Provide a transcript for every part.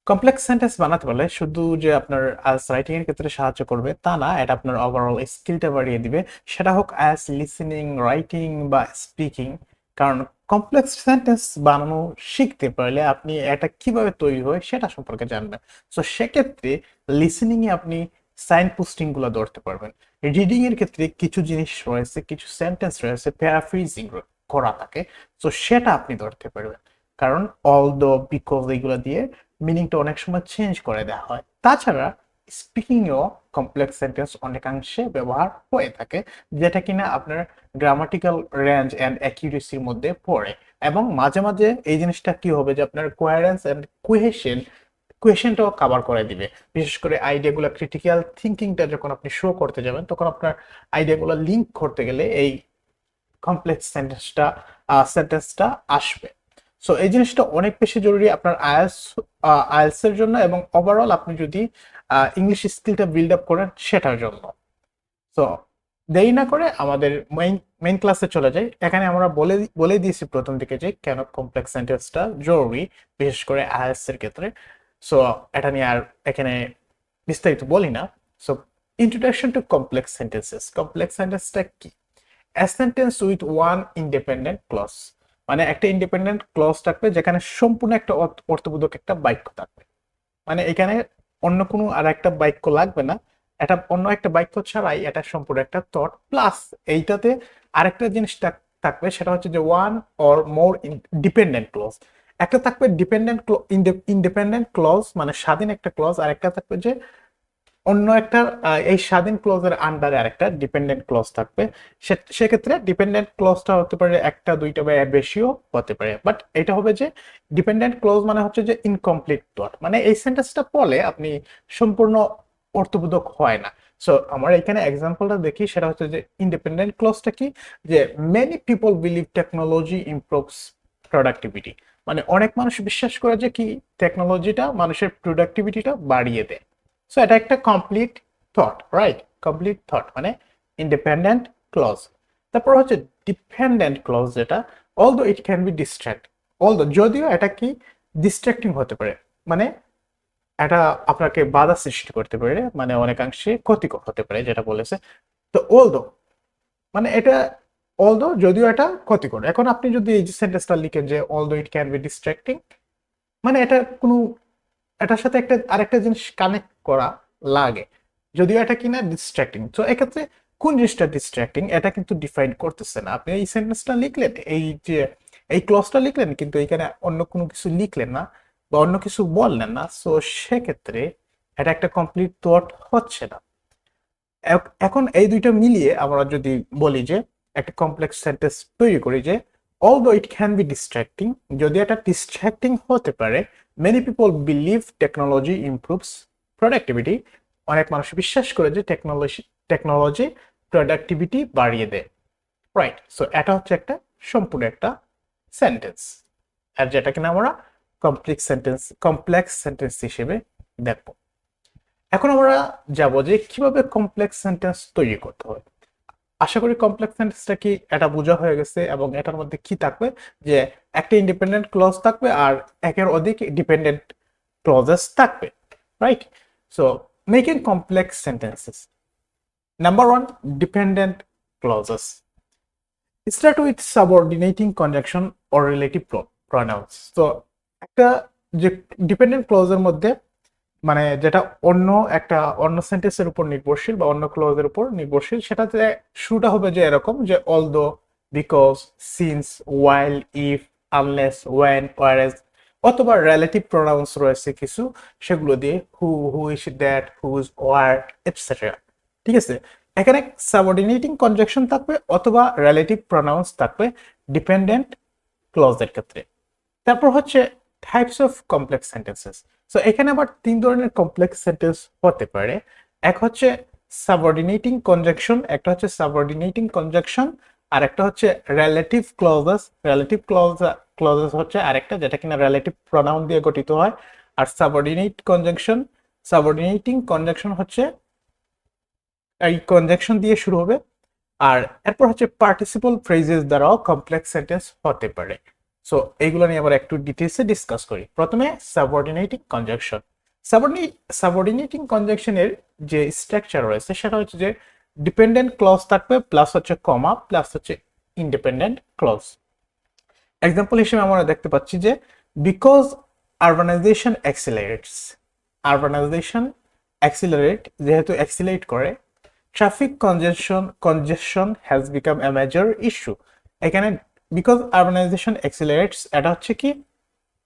Complex sentence বানাতে পারলে শুধু যে আপনার আইএলটিএস রাইটিং এর ক্ষেত্রে সাহায্য করবে তা না, এটা আপনার ওভারঅল স্কিলটা বাড়িয়ে দিবে, সেটা হোক আইএলটিএস লিসেনিং, রাইটিং বা স্পিকিং। কারণ কমপ্লেক্স সেন্টেন্স বানানো শিখতে পারলে আপনি এটা কিভাবে তৈরি হয় সেটা সম্পর্কে জানবেন। সো সেক্ষেত্রে লিসেনিং এ আপনি সাইন পোস্টিং গুলো ধরতে পারবেন। রিডিং এর ক্ষেত্রে কিছু জিনিস রয়েছে, কিছু সেন্টেন্স রয়েছে প্যারাফ্রেজিং করা থাকে, তো সেটা আপনি ধরতে পারবেন। কারণ অল দো, বিকজ এগুলো দিয়ে মিনিংটা অনেক সময় চেঞ্জ করে দেওয়া হয়। তাছাড়া স্পিকিংয়েও কমপ্লেক্স সেন্টেন্স অনেকাংশে ব্যবহার হয়ে থাকে, যেটা কিনা আপনার গ্রামাটিক্যাল রেঞ্জ অ্যান্ড অ্যাকিউরেসির মধ্যে পড়ে। এবং মাঝে মাঝে এই জিনিসটা কি হবে যে আপনার কোয়ারেন্স অ্যান্ড কোয়েশনটাও কাভার করে দিবে। বিশেষ করে আইডিয়াগুলো, ক্রিটিক্যাল থিঙ্কিংটা যখন আপনি শো করতে যাবেন, তখন আপনার আইডিয়াগুলো লিঙ্ক করতে গেলে এই কমপ্লেক্স সেন্টেন্সটা আসবে। সো এই জিনিসটা অনেক বেশি জরুরি আপনার আইএলটিএস এর জন্য, এবং ওভারঅল আপনি যদি ইংলিশ স্কিলটা বিল্ড আপ করেন সেটার জন্য। সো দেরি না করে আমাদের মেইন ক্লাসে চলে যাই। এখানে আমরা বলে দিয়েছি প্রথম দিকে যে কেন কমপ্লেক্স সেন্টেন্সটা জরুরি, বিশেষ করে আইএলটিএস এর ক্ষেত্রে। সো এটা নিয়ে আর এখানে বিস্তারিত বলি না। So introduction to complex sentences. Complex সেন্টেন্সটা কি? A sentence with one independent clause, মানে একটা ইন্ডিপেন্ডেন্ট ক্লজ থাকবে যেখানে সম্পূর্ণ একটা অর্থবোধক একটা বাক্য থাকবে। মানে এখানে অন্য কোনো আর একটা বাক্য লাগবে না, এটা অন্য একটা বাক্য ছাড়াই এটা সম্পূর্ণ একটা থট প্লাস এইটাতে আরেকটা জিনিস থাকবে, সেটা হচ্ছে যে one or more dependent clause. একটা থাকবে ইন্ডিপেন্ডেন্ট ক্লজ মানে স্বাধীন একটা ক্লজ, আর একটা থাকবে যে অন্য একটা এই স্বাধীন ক্লজের আন্ডারে আরেকটা ডিপেন্ডেন্ট ক্লজ থাকবে। সেক্ষেত্রে ডিপেন্ডেন্ট ক্লজটা হতে পারে একটা, দুইটা বা এর বেশিও হতে পারে। বাট এটা হবে যে ডিপেন্ডেন্ট ক্লজ মানে হচ্ছে যে ইনকমপ্লিট থট, মানে এই সেন্টেন্সটা পড়লে আপনি সম্পূর্ণ অর্থবোধক হয় না। সো আমরা এখানে এক্সাম্পলটা দেখি, সেটা হচ্ছে যে ইন্ডিপেন্ডেন্ট ক্লজটা কি, যে many people believe technology improves productivity, মানে অনেক মানুষ বিশ্বাস করে যে কি টেকনোলজিটা মানুষের প্রোডাক্টিভিটিটা বাড়িয়ে দেয়। সো এটা একটা complete thought, right? Complete thought মানে ইন্ডিপেন্ডেন্ট ক্লজ। তারপর হচ্ছে ডিপেন্ডেন্ট ক্লজ, যেটা although it can B distract, although যদিও এটা কি ডিস্ট্রাক্টিং হতে পারে, মানে এটা আপনাকে বাধা সৃষ্টি করতে পারে, মানে অনেকাংশে ক্ষতিকর হতে পারে যেটা বলেছে। তো অলদো মানে এটা, অলদো যদিও এটা ক্ষতিকর। এখন আপনি যদি এই যে সেন্টেন্সটা লিখেন যে although it can B distracting, মানে এটা কোনো এটার সাথে একটা আরেকটা জিনিস কানেক্ট করা লাগে, যদিও এটা কিনা ডিস্ট্রাক্টিং। তো এক্ষেত্রে কোন জিনিসটা ডিস্ট্রাক্টিং এটা কিন্তু ডিফাইন করতেছে না। আপনি এই সেন্টেন্সটা লিখলেন, এই যে এই ক্লজটা লিখলেন, কিন্তু এখানে অন্য কোনো কিছু লিখলেন না বা অন্য কিছু বললেন না, সো সেক্ষেত্রে এটা একটা কমপ্লিট থট হচ্ছে না। এখন এই দুইটা মিলিয়ে আমরা যদি বলি যে একটা কমপ্লেক্স সেন্টেন্স তৈরি করি যে although it can be distracting, যদি এটা ডিস্ট্রাক্টিং হতে পারে, many people believe technology improves productivity, অনেক মানুষ বিশ্বাস করে যে টেকনোলজি প্রোডাক্টিভিটি বাড়িয়ে দেয়, রাইট? সো এটা হচ্ছে একটা সম্পূর্ণ একটা সেন্টেন্স, আর যেটা কিনা আমরা কমপ্লেক্স সেন্টেন্স হিসেবে দেখবো। এখন আমরা যাব যে কিভাবে কমপ্লেক্স সেন্টেন্স তৈরি করতে হয়। আশা করি কমপ্লেক্স সেন্টেন্সটা কি এটা বোঝা হয়ে গেছে, এবং এটার মধ্যে কি থাকবে যে একটা ইন্ডিপেন্ডেন্ট ক্লজ থাকবে আর একের অধিক ডিপেন্ডেন্ট ক্লজেস থাকবে, right? So making complex sentences. Number one, dependent clauses start with subordinating conjunction or relative pronounce. তো একটা যে ডিপেন্ডেন্ট ক্লজের মধ্যে, মানে যেটা অন্য সেন্টেন্সের উপর নির্ভরশীল বা অন্য ক্লজের উপর নির্ভরশীল, সেটাতে শুরুটা হবে যে এরকম যে although, because, since, while, if, unless, when, whereas, অথবা রিলেটিভ প্রোনাউন্স রয়েছে কিছু, সেগুলো দিয়ে who is, that, whose, where, etcetera. ঠিক আছে, এখানে সাবঅর্ডিনেটিং কনজাংশন থাকবে অথবা রিলেটিভ প্রোনাউন্স থাকবে ডিপেন্ডেন্ট ক্লজের ক্ষেত্রে। তারপর হচ্ছে types of complex sentences. So এখানে আবার তিন ধরনের কমপ্লেক্স সেন্টেন্স হতে পারে। এক হচ্ছে সাবঅর্ডিনেটিং কনজাংশন, একটা হচ্ছে সাবঅর্ডিনেটিং কনজাংশন, আর একটা হচ্ছে রিলেটিভ ক্লজেস। রিলেটিভ ক্লজেস হচ্ছে আরেকটা, যেটা কিনা রিলেটিভ প্রোনাউন দিয়ে গঠিত হয়। আর সাবঅর্ডিনেটিং কনজাংশন হচ্ছে এই কনজাংশন দিয়ে শুরু হবে। আর এরপর হচ্ছে পার্টিসিপল ফ্রেজেস দ্বারাও কমপ্লেক্স সেন্টেন্স হতে পারে। সো এইগুলো নিয়ে আবার একটু ডিটেইলসে ডিসকাস করি। প্রথমে সাবঅর্ডিনেটিং কনজাংশন। সাবঅর্ডিনেটিং কনজাংশনের যে স্ট্রাকচার রয়েছে সেটা হচ্ছে যে ডিপেন্ডেন্ট ক্লজ থাকবে প্লাস হচ্ছে কমা প্লাস হচ্ছে ইন্ডিপেন্ডেন্ট ক্লজ। এক্সাম্পল হিসেবে আমরা দেখতে পাচ্ছি যে বিকজ আরবানাইজেশন অ্যাক্সিলারেটস, আরবানাইজেশন অ্যাক্সিলারেট যেহেতু অ্যাক্সিলারেট করে, traffic congestion has become a major issue. এখানে বিকজ আরবানাইজেশন অ্যাক্সিলারেটস এটা হচ্ছে কি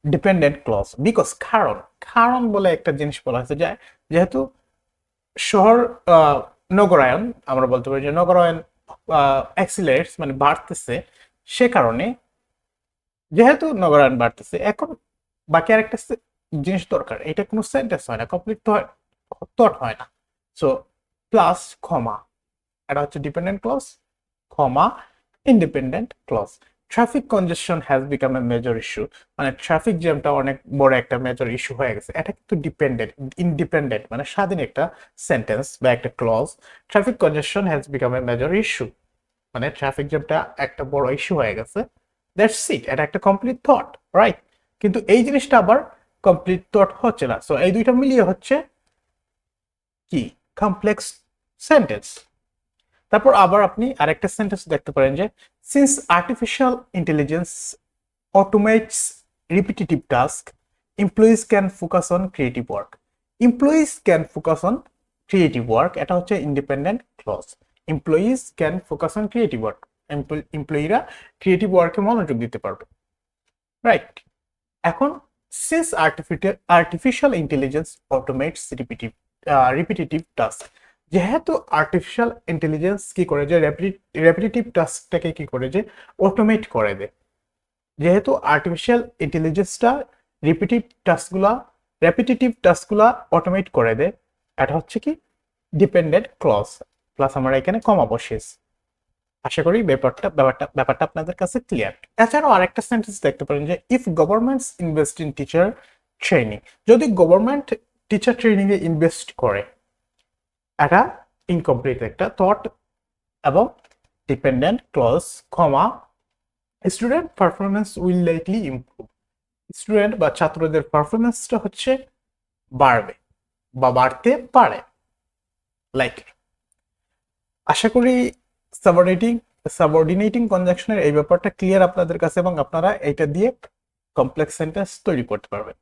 ডিপেন্ডেন্ট ক্লজ। বিকজ কারণ, কারণ বলে একটা জিনিস বলা হয়েছে যে যেহেতু শহর নগরায়ন, আমরা বলতে পারি যে নগরায়ন অ্যাক্সিলারেটস মানে বাড়তেছে, সে কারণে যেহেতু নগরায়ন বাড়তেছে, এখন বাকি আরেকটা জিনিস দরকার, এটা কোনো সেন্টেন্স হয় না, কমপ্লিট থট হয় না। সো প্লাস কমা, এটা হচ্ছে dependent clause, comma independent clause. Traffic congestion has become a major issue, মানে ট্রাফিক জ্যামটা অনেক বড় একটা মেজর ইস্যু হয়ে গেছে। এটা কিন্তু ডিপেন্ডেন্ট, ইন্ডিপেন্ডেন্ট মানে স্বাধীন একটা সেন্টেন্স বা একটা clause. Traffic congestion has become a major issue মানে ট্রাফিক জ্যামটা একটা বড় ইস্যু হয়ে গেছে। দ্যাটস ইট, এটা একটা কমপ্লিট থট, রাইট? কিন্তু এই জিনিসটা আবার কমপ্লিট থট হচ্ছে না। সো এই দুইটা মিলিয়ে হচ্ছে কি কমপ্লেক্স সেন্টেন্স। তারপর আবার আপনি আরেকটা সেন্টেন্স দেখতে পারেন যে since artificial intelligence automates repetitive task, employees can focus on creative work. Employees can focus on creative work, এটা হচ্ছে independent clause. Employees can focus on creative work, এমপ্লয়িরা ক্রিয়েটিভ ওয়ার্কে মনোযোগ দিতে পারবে, রাইট? এখন since artificial intelligence automates repetitive task, যেহেতু artificial intelligence কি করে যে রেপিটিটিভ টাস্কটাকে কি করে যে অটোমেট করে দেয়, যেহেতু আর্টিফিশিয়াল ইন্টেলিজেন্সটা রেপিটিটিভ টাস্কগুলা অটোমেট করে দেয়, এটা হচ্ছে কি ডিপেন্ডেন্ট ক্লজ প্লাস আমরা এখানে কমা বসিয়েছি। আশা করি ব্যাপারটা আপনাদের কাছে ক্লিয়ার। এছাড়াও আরেকটা সেন্টেন্স দেখতে পারেন যে if governments invest in teacher training, যদি গভর্নমেন্ট টিচার ট্রেনিং এ ইনভেস্ট করে, এটা ইনকমপ্লিট একটা থট এবং dependent clause, comma student performance will likely improve, student বা ছাত্রদের পারফরমেন্সটা হচ্ছে বাড়বে বা বাড়তে পারে, লাইক। আশা করি সাবঅর্ডিনেটিং কনজাংশনের এই ব্যাপারটা ক্লিয়ার আপনাদের কাছে এবং আপনারা এটা দিয়ে কমপ্লেক্স সেন্টেন্স তৈরি করতে পারবেন।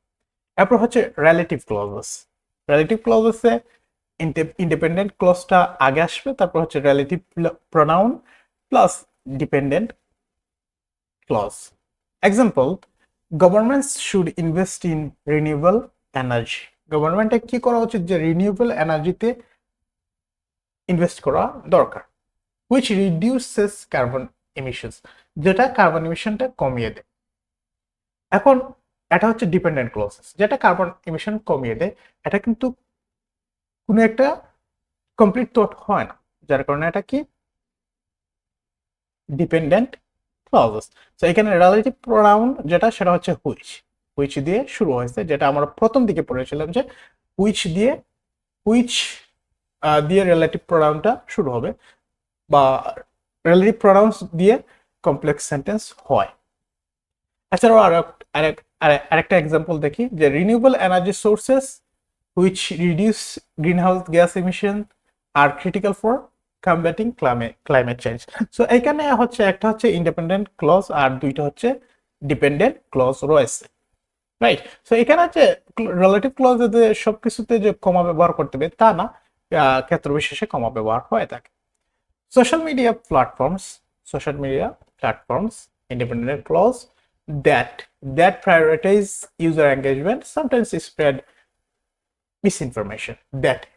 এরপর হচ্ছে রিলেটিভ ক্লজেস। রিলেটিভ ক্লজেসে ইন্ডিপেন্ডেন্ট ক্লজটা আগে আসবে, তারপর হচ্ছে relative pronoun plus dependent clause. Example, governments should invest in renewable energy. গভর্নমেন্টে কি করা উচিত যে রিনিউয়েবল এনার্জিতে ইনভেস্ট করা দরকার। which reduces carbon emissions, যেটা কার্বন এমিশনটা কমিয়ে দেয়। এখন এটা হচ্ছে ডিপেন্ডেন্ট ক্লজেস, যেটা কার্বন এমিশন কমিয়ে দেয়, এটা কিন্তু কোনো একটা কমপ্লিট থট হয় না, যার কারণে এটা কি ডিপেন্ডেন্ট ক্লজেস। তো এখানে রিলেটিভ প্রোনাউন যেটা সেটা হচ্ছে হুইচ দিয়ে শুরু হয়েছে, যেটা আমরা প্রথম দিকে পড়েছিলাম যে হুইচ দিয়ে রিলেটিভ প্রোনাউনটা শুরু হবে বা রিলেটিভ প্রোনাউন্স দিয়ে কমপ্লেক্স সেন্টেন্স হয়। এছাড়াও আরেকটা এক্সাম্পল দেখি যে renewable energy sources which reduce greenhouse gas emission are critical for combating climate change. So এখানে হচ্ছে একটা হচ্ছে ইন্ডিপেন্ডেন্ট ক্লজ আর দুইটা হচ্ছে ডিপেন্ডেন্ট ক্লজ রয়েছে, রাইট? সো এখানে হচ্ছে রিলেটিভ ক্লজ যে সবকিছুতে যে কমা ব্যবহার করতে হবে তা না, ক্ষেত্র বিশেষে কমা ব্যবহার হয়ে থাকে। Social media platforms, independent clause that prioritize user engagement sometimes spread misinformation.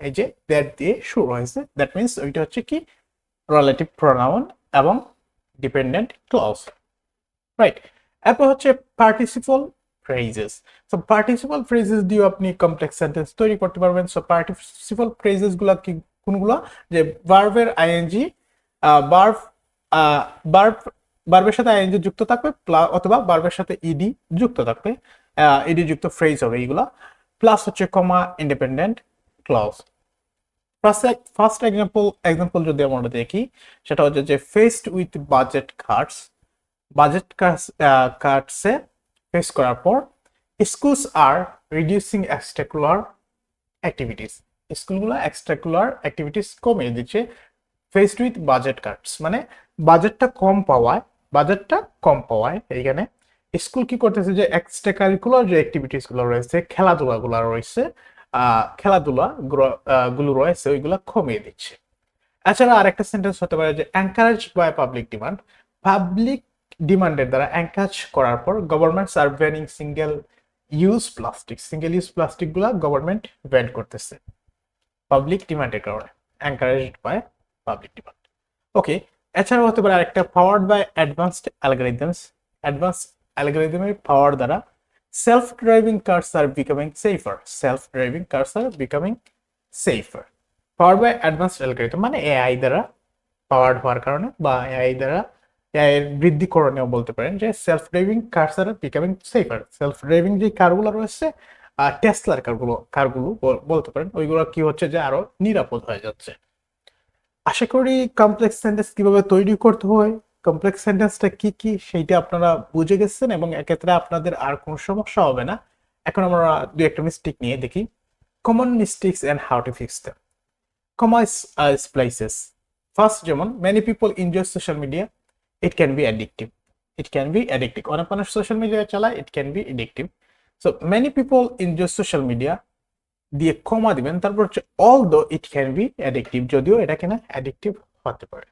এই যে that দিয়ে শুরু হয়েছে, that means ওইটা হচ্ছে কি relative pronoun এবং dependent clause, right? এরপর হচ্ছে participle phrases. So participle phrases দিয়ে আপনি complex sentence তৈরি করতে পারবেন। So participle phrases গুলা কি কোনগুলা, যে ভার্বের আইএনজি বার্বের সাথে আইএনজি যুক্ত থাকবে অথবা বার্বের সাথে ইডি যুক্ত থাকবে, ইডি যুক্ত ফ্রেজ হবে এইগুলা, প্লাস হচ্ছে comma independent clause. First example যদি আমরা দেখি সেটা হচ্ছে যে faced with budget cuts budget কাটসে ফেস করার পর schools are reducing extracurricular activities, স্কুলগুলো এক্সট্রাকুলার অ্যাক্টিভিটিস কমিয়ে দিচ্ছে ফেসড উইথ বাজেট কাটস, মানে বাজেটটা কম পাওয়ায় এইখানে স্কুল কি করতেছে যে এক্সট্রা কারিকুলার যে অ্যাক্টিভিটিস গুলো রয়েছে, খেলাধুলাগুলো রয়েছে, খেলাধুলা গুলো রয়েছে ওইগুলো কমিয়ে দিচ্ছে। এছাড়া আরেকটা সেন্টেন্স হতে পারে যে encourage by public demand, public ডিমান্ডের দ্বারা এনকারেজ করার পর governments are banning single use plastic গুলা গভর্নমেন্ট ব্যান করতেছে পাবলিক ডিমান্ডের কারণে, encouraged by public demand. Okay, এছাড়াও হতে পারে আরেকটা পাওয়ার্ড বাই অ্যাডভান্স অ্যালগোরিদমের পাওয়ার দ্বারা self driving cars are becoming safer. Power by advance algorithm মানে এআই দ্বারা পাওয়ার্ড হওয়ার কারণে বা এআই দ্বারা এআই এর বৃদ্ধিকরণেও বলতে পারেন যে self driving cars are becoming safer. Self driving যে কারগুলো রয়েছে, টেসলার কারগুলো বলতে পারেন, ওইগুলো কি হচ্ছে যে আরো নিরাপদ হয়ে যাচ্ছে। আশা করি কমপ্লেক্স সেন্টেন্স কিভাবে তৈরি করতে হয়, কমপ্লেক্স সেন্টেন্সটা কি কি সেইটা আপনারা বুঝে গেছেন এবং এক্ষেত্রে আপনাদের আর কোনো সমস্যা হবে না। এখন আমরা দুই একটা মিস্টেক নিয়ে দেখি, common mistakes and how to fix them. Common splices, first যেমন many people enjoy social media, it can be addictive, অনেক মানুষ সোশ্যাল মিডিয়া চালায়, it can be addictive. So many people enjoy social media দিয়ে comma দিবেন, তারপর হচ্ছে although it can be addictive, যদিও এটা কিনা অ্যাডিকটিভ হতে পারে।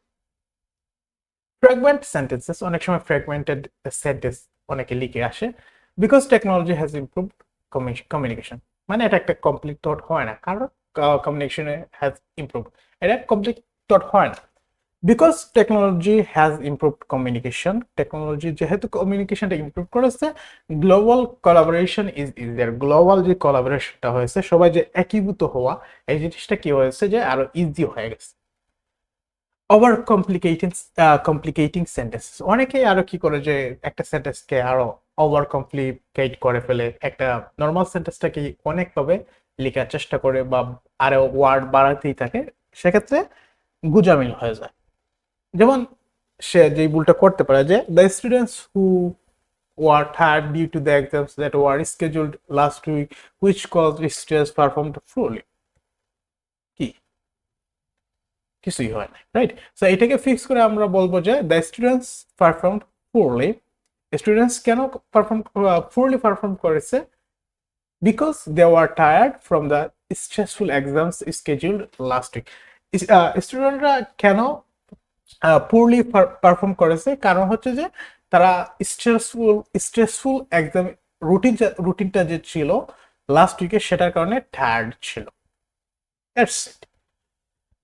ফ্র্যাগমেন্ট সেন্টেন্সেস, অনেক সময় ফ্র্যাগমেন্টেড সেন্টেন্স অনেকে লিখে আসে, because technology has improved communication, মানে এটা একটা কমপ্লিট থট হয় না, কারণ কমিউনিকেশনে হ্যাজ ইমপ্রুভড, এটা কমপ্লিট থট হয় না। Because technology has improved communication, technology যেহেতু কমিউনিকেশনটা ইমপ্রুভ করেছে, global collaboration is easier, global যে কোলাবোরেশনটা হয়েছে, সবাই যে একীভূত হওয়া, এই জিনিসটা কি হয়েছে যে আরো ইজি হয়ে গেছে। ওভার কমপ্লিকেটিং সেন্টেন্সেস, অনেকেই আরো কি করে যে একটা সেন্টেন্সকে আরো ওভার কমপ্লিকেট করে ফেলে, একটা নর্মাল সেন্টেন্সটাকে অনেকভাবে লেখার চেষ্টা করে বা আরো ওয়ার্ড বাড়াতেই থাকে, সেক্ষেত্রে গুজামিল হয়ে যায়। যেমন সে যে ভুলটা করতে পারে যে the students who were tired due to the exams that were scheduled last week, which caused students performed poorly. কি কিছুই হয় না, রাইট? সো এটাকে ফিক্স করে আমরা বলবো যে the students performed poorly. Students কেন পুরলি পারফর্ম করেছে? Because they were tired from the stressful exams scheduled last week. স্টুডেন্টরা কেন পুরলি পারফর্ম করেছে? কারণ হচ্ছে যে তারা স্ট্রেসফুল এক্সাম রুটিনটা যে ছিল লাস্ট উইকে, সেটার কারণে টায়ার্ড ছিল।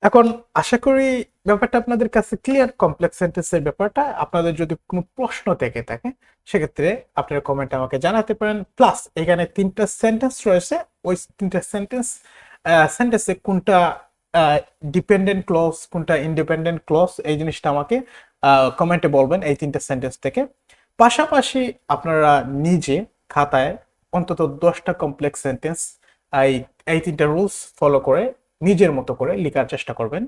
এখন আশা করি ব্যাপারটা আপনাদের কাছে ক্লিয়ার, কমপ্লেক্স সেন্টেন্সের ব্যাপারটা। আপনাদের যদি কোনো প্রশ্ন থেকে থাকে সেক্ষেত্রে আপনারা কমেন্টে আমাকে জানাতে পারেন। প্লাস এখানে 3টা সেন্টেন্স রয়েছে, ওই 3টা সেন্টেন্সে কোনটা ডিপেন্ডেন্ট ক্লজ কোনটা ইন্ডিপেন্ডেন্ট ক্লজ, এই জিনিসটা আমাকে কমেন্টে বলবেন এই 3টা সেন্টেন্স থেকে। পাশাপাশি আপনারা নিজে খাতায় অন্তত 10টা কমপ্লেক্স সেন্টেন্স এই 3টা রুলস ফলো করে নিজের মতো করে লেখার চেষ্টা করবেন।